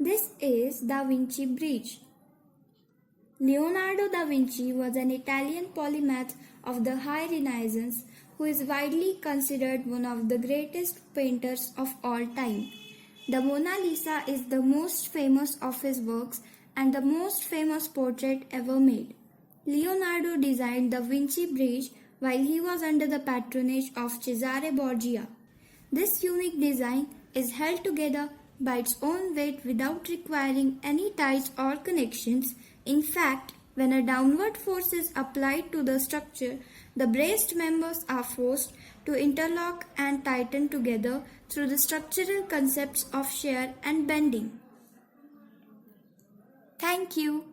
This is Da Vinci Bridge. Leonardo da Vinci was an Italian polymath of the High Renaissance who is widely considered one of the greatest painters of all time. The Mona Lisa is the most famous of his works and the most famous portrait ever made. Leonardo designed the Vinci Bridge while he was under the patronage of Cesare Borgia. This unique design is held together by its own weight without requiring any ties or connections. In fact, when a downward force is applied to the structure, the braced members are forced to interlock and tighten together through the structural concepts of shear and bending. Thank you.